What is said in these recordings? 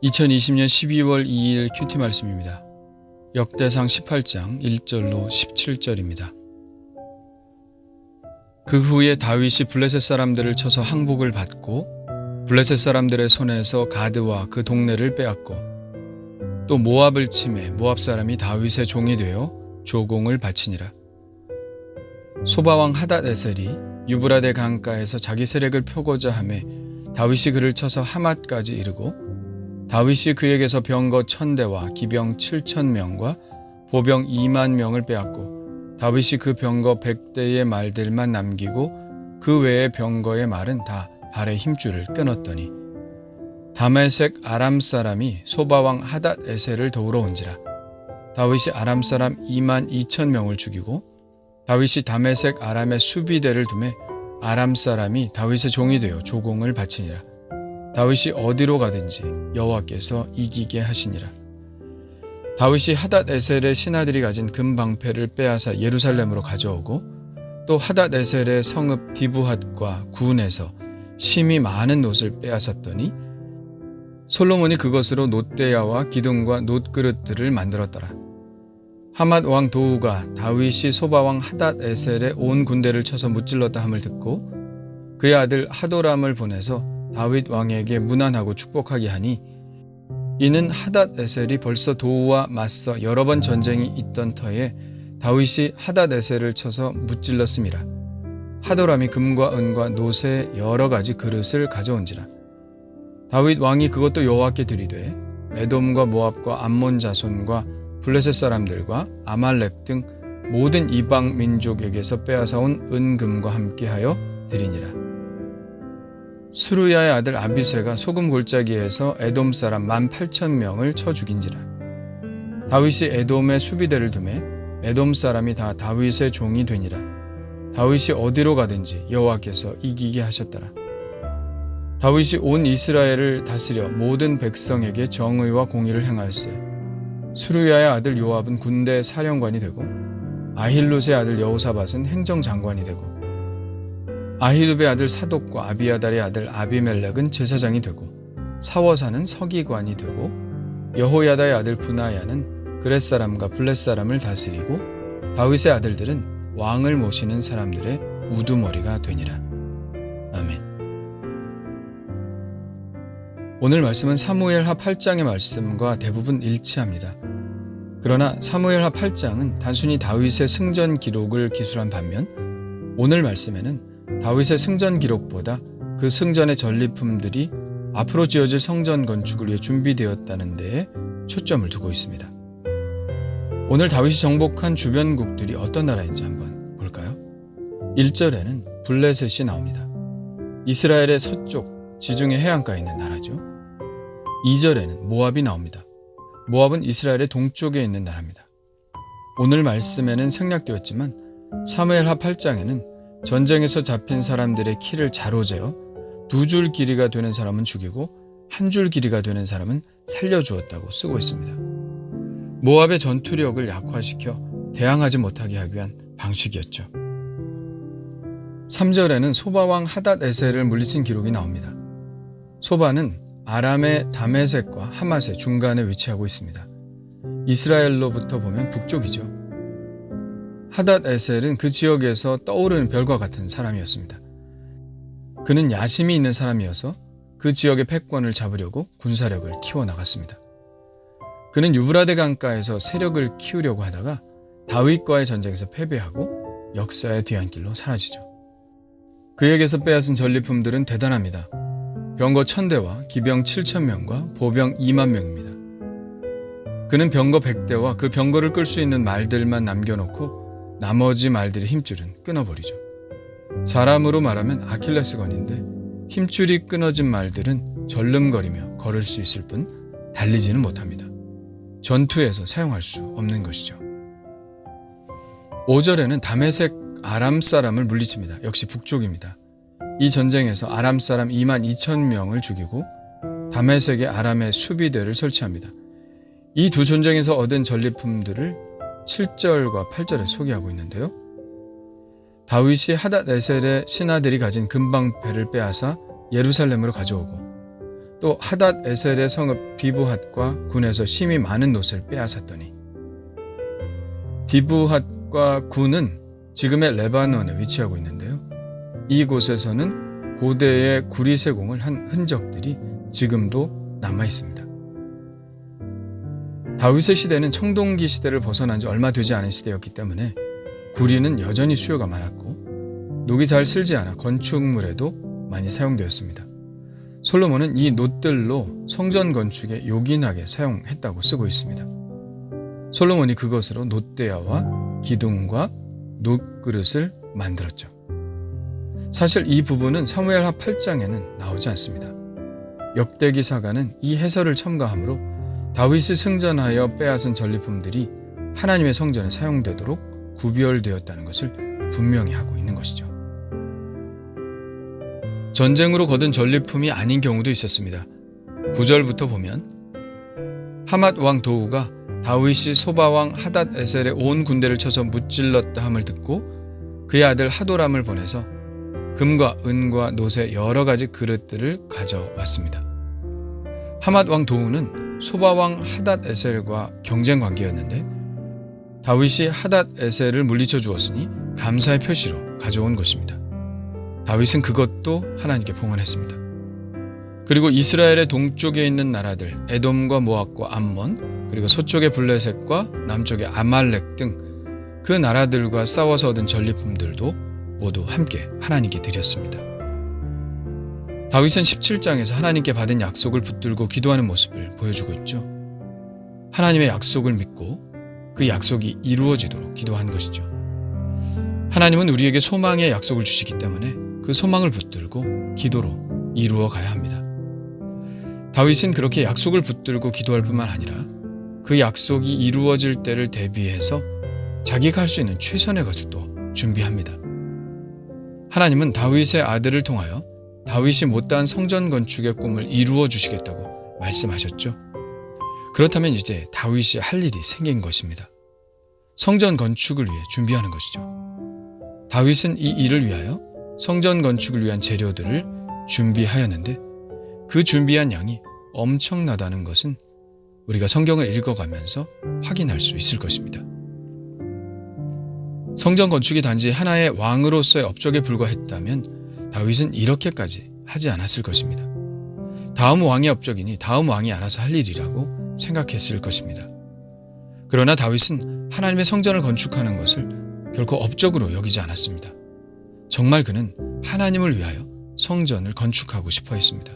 2020년 12월 2일 큐티 말씀입니다. 역대상 18장 1절로 17절입니다. 그 후에 다윗이 블레셋 사람들을 쳐서 항복을 받고 블레셋 사람들의 손에서 가드와 그 동네를 빼앗고 또 모압을 치매 모압 사람이 다윗의 종이 되어 조공을 바치니라. 소바왕 하닷에셀이 유브라데 강가에서 자기 세력을 펴고자 하매 다윗이 그를 쳐서 하맛까지 이르고 다윗이 그에게서 병거 1000대와 기병 7000명과 보병 20000명을 빼앗고 다윗이 그 병거 100대의 말들만 남기고 그 외의 병거의 말은 다 발의 힘줄을 끊었더니 다메섹 아람 사람이 소바왕 하닷에셀을 도우러 온지라. 다윗이 아람 사람 22000명을 죽이고 다윗이 다메섹 아람의 수비대를 두매 아람 사람이 다윗의 종이 되어 조공을 바치니라. 다윗이 어디로 가든지 여호와께서 이기게 하시니라. 다윗이 하닷에셀의 신하들이 가진 금방패를 빼앗아 예루살렘으로 가져오고 또 하닷에셀의 성읍 디브핫과 군에서 심히 많은 놋을 빼앗았더니 솔로몬이 그것으로 놋대야와 기둥과 놋그릇들을 만들었더라. 하맛 왕 도우가 다윗이 소바왕 하닷에셀의 온 군대를 쳐서 무찔렀다 함을 듣고 그의 아들 하도람을 보내서 다윗 왕에게 문안하고 축복하게 하니 이는 하닷에셀이 벌써 도우와 맞서 여러 번 전쟁이 있던 터에 다윗이 하닷에셀을 쳐서 무찔렀음이라. 하도람이 금과 은과 놋의 여러 가지 그릇을 가져온지라. 다윗 왕이 그것도 여호와께 드리되 에돔과 모압과 암몬 자손과 블레셋 사람들과 아말렉 등 모든 이방 민족에게서 빼앗아온 은금과 함께하여 드리니라. 수루야의 아들 아비새가 소금 골짜기에서 에돔 사람 18,000명을 쳐 죽인지라. 다윗이 에돔의 수비대를 두매 에돔 사람이 다 다윗의 종이 되니라. 다윗이 어디로 가든지 여호와께서 이기게 하셨더라. 다윗이 온 이스라엘을 다스려 모든 백성에게 정의와 공의를 행할세. 수루야의 아들 요압은 군대 사령관이 되고 아힐롯의 아들 여호사밧은 행정장관이 되고 아히두베의 아들 사독과 아비아달의 아들 아비멜렉은 제사장이 되고 사워사는 서기관이 되고 여호야다의 아들 브나야는 그렛 사람과 블렛 사람을 다스리고 다윗의 아들들은 왕을 모시는 사람들의 우두머리가 되니라. 아멘. 오늘 말씀은 사무엘하 8장의 말씀과 대부분 일치합니다. 그러나 사무엘하 8장은 단순히 다윗의 승전 기록을 기술한 반면 오늘 말씀에는 다윗의 승전 기록보다 그 승전의 전리품들이 앞으로 지어질 성전 건축을 위해 준비되었다는 데에 초점을 두고 있습니다. 오늘 다윗이 정복한 주변국들이 어떤 나라인지 한번 볼까요? 1절에는 블레셋이 나옵니다. 이스라엘의 서쪽 지중해 해안가에 있는 나라죠. 2절에는 모압이 나옵니다. 모압은 이스라엘의 동쪽에 있는 나라입니다. 오늘 말씀에는 생략되었지만 사무엘하 8장에는 전쟁에서 잡힌 사람들의 키를 자로재어 2줄 길이가 되는 사람은 죽이고 1줄 길이가 되는 사람은 살려주었다고 쓰고 있습니다. 모압의 전투력을 약화시켜 대항하지 못하게 하기 위한 방식이었죠. 3절에는 소바왕 하닷에셀을 물리친 기록이 나옵니다. 소바는 아람의 다메섹과 하맛의 중간에 위치하고 있습니다. 이스라엘로부터 보면 북쪽이죠. 하닷에셀은 그 지역에서 떠오르는 별과 같은 사람이었습니다. 그는 야심이 있는 사람이어서 그 지역의 패권을 잡으려고 군사력을 키워나갔습니다. 그는 유브라데 강가에서 세력을 키우려고 하다가 다윗과의 전쟁에서 패배하고 역사의 뒤안길로 사라지죠. 그에게서 빼앗은 전리품들은 대단합니다. 병거 1000대와 기병 7000명과 보병 20000명입니다. 그는 병거 100대와 그 병거를 끌 수 있는 말들만 남겨놓고 나머지 말들의 힘줄은 끊어버리죠. 사람으로 말하면 아킬레스건인데 힘줄이 끊어진 말들은 절름거리며 걸을 수 있을 뿐 달리지는 못합니다. 전투에서 사용할 수 없는 것이죠. 5절에는 다메섹 아람 사람을 물리칩니다. 역시 북쪽입니다. 이 전쟁에서 아람 사람 22000명을 죽이고 다메섹의 아람의 수비대를 설치합니다. 이 두 전쟁에서 얻은 전리품들을 7절과 8절에 소개하고 있는데요. 다윗이 하닷에셀의 신하들이 가진 금방패를 빼앗아 예루살렘으로 가져오고 또 하닷 에셀의 성읍 디브핫과 군에서 심히 많은 놋을 빼앗았더니. 디브핫과 군은 지금의 레바논에 위치하고 있는데요. 이곳에서는 고대의 구리세공을 한 흔적들이 지금도 남아 있습니다. 다윗의 시대는 청동기 시대를 벗어난 지 얼마 되지 않은 시대였기 때문에 구리는 여전히 수요가 많았고 녹이 잘 슬지 않아 건축물에도 많이 사용되었습니다. 솔로몬은 이 놋들로 성전 건축에 요긴하게 사용했다고 쓰고 있습니다. 솔로몬이 그것으로 놋대야와 기둥과 놋그릇을 만들었죠. 사실 이 부분은 사무엘하 8장에는 나오지 않습니다. 역대기사가는 이 해설을 첨가하므로 다윗이 승전하여 빼앗은 전리품들이 하나님의 성전에 사용되도록 구별되었다는 것을 분명히 하고 있는 것이죠. 전쟁으로 거둔 전리품이 아닌 경우도 있었습니다. 9절부터 보면 하맛 왕 도우가 다윗이 소바 왕 하닷 에셀의 온 군대를 쳐서 무찔렀다 함을 듣고 그의 아들 하도람을 보내서 금과 은과 놋의 여러 가지 그릇들을 가져왔습니다. 하맛 왕 도우는 소바 왕 하닷 에셀과 경쟁 관계였는데 다윗이 하닷 에셀을 물리쳐 주었으니 감사의 표시로 가져온 것입니다. 다윗은 그것도 하나님께 봉헌했습니다. 그리고 이스라엘의 동쪽에 있는 나라들 에돔과 모압과 암몬 그리고 서쪽의 블레셋과 남쪽의 아말렉 등 그 나라들과 싸워서 얻은 전리품들도 모두 함께 하나님께 드렸습니다. 다윗은 17장에서 하나님께 받은 약속을 붙들고 기도하는 모습을 보여주고 있죠. 하나님의 약속을 믿고 그 약속이 이루어지도록 기도한 것이죠. 하나님은 우리에게 소망의 약속을 주시기 때문에 그 소망을 붙들고 기도로 이루어 가야 합니다. 다윗은 그렇게 약속을 붙들고 기도할 뿐만 아니라 그 약속이 이루어질 때를 대비해서 자기가 할 수 있는 최선의 것을 또 준비합니다. 하나님은 다윗의 아들을 통하여 다윗이 못다한 성전 건축의 꿈을 이루어 주시겠다고 말씀하셨죠. 그렇다면 이제 다윗이 할 일이 생긴 것입니다. 성전 건축을 위해 준비하는 것이죠. 다윗은 이 일을 위하여 성전 건축을 위한 재료들을 준비하였는데 그 준비한 양이 엄청나다는 것은 우리가 성경을 읽어가면서 확인할 수 있을 것입니다. 성전 건축이 단지 하나의 왕으로서의 업적에 불과했다면 다윗은 이렇게까지 하지 않았을 것입니다. 다음 왕의 업적이니 다음 왕이 알아서 할 일이라고 생각했을 것입니다. 그러나 다윗은 하나님의 성전을 건축하는 것을 결코 업적으로 여기지 않았습니다. 정말 그는 하나님을 위하여 성전을 건축하고 싶어 했습니다.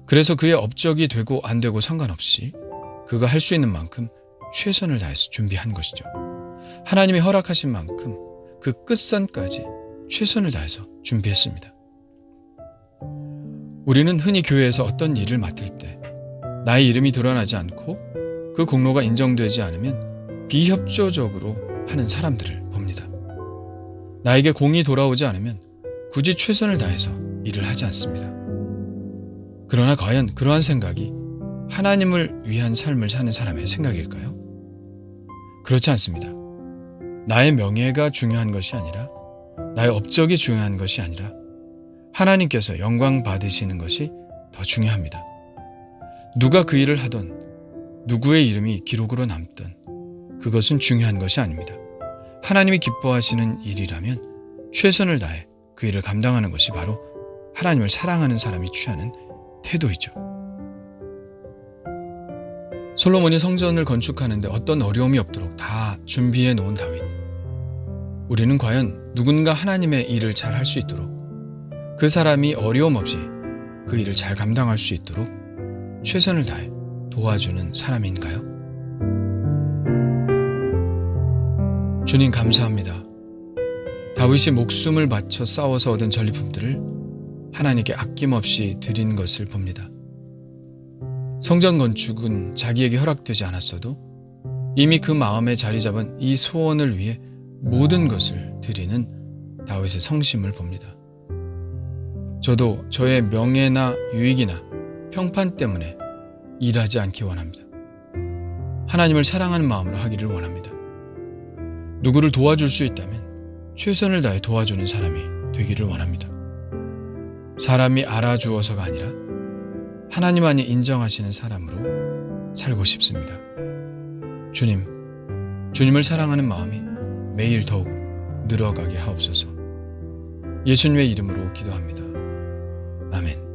그래서 그의 업적이 되고 안 되고 상관없이 그가 할 수 있는 만큼 최선을 다해서 준비한 것이죠. 하나님이 허락하신 만큼 그 끝선까지 최선을 다해서 준비했습니다. 우리는 흔히 교회에서 어떤 일을 맡을 때 나의 이름이 드러나지 않고 그 공로가 인정되지 않으면 비협조적으로 하는 사람들을 봅니다. 나에게 공이 돌아오지 않으면 굳이 최선을 다해서 일을 하지 않습니다. 그러나 과연 그러한 생각이 하나님을 위한 삶을 사는 사람의 생각일까요? 그렇지 않습니다. 나의 명예가 중요한 것이 아니라 나의 업적이 중요한 것이 아니라 하나님께서 영광 받으시는 것이 더 중요합니다. 누가 그 일을 하던 누구의 이름이 기록으로 남던 그것은 중요한 것이 아닙니다. 하나님이 기뻐하시는 일이라면 최선을 다해 그 일을 감당하는 것이 바로 하나님을 사랑하는 사람이 취하는 태도이죠. 솔로몬이 성전을 건축하는데 어떤 어려움이 없도록 다 준비해 놓은 다윗. 우리는 과연 누군가 하나님의 일을 잘 할 수 있도록 그 사람이 어려움 없이 그 일을 잘 감당할 수 있도록 최선을 다해 도와주는 사람인가요? 주님 감사합니다. 다윗이 목숨을 바쳐 싸워서 얻은 전리품들을 하나님께 아낌없이 드린 것을 봅니다. 성전 건축은 자기에게 허락되지 않았어도 이미 그 마음에 자리 잡은 이 소원을 위해 모든 것을 드리는 다윗의 성심을 봅니다. 저도 저의 명예나 유익이나 평판 때문에 일하지 않기 원합니다. 하나님을 사랑하는 마음으로 하기를 원합니다. 누구를 도와줄 수 있다면 최선을 다해 도와주는 사람이 되기를 원합니다. 사람이 알아주어서가 아니라 하나님만이 인정하시는 사람으로 살고 싶습니다. 주님을 사랑하는 마음이 매일 더욱 늘어가게 하옵소서. 예수님의 이름으로 기도합니다. 아멘.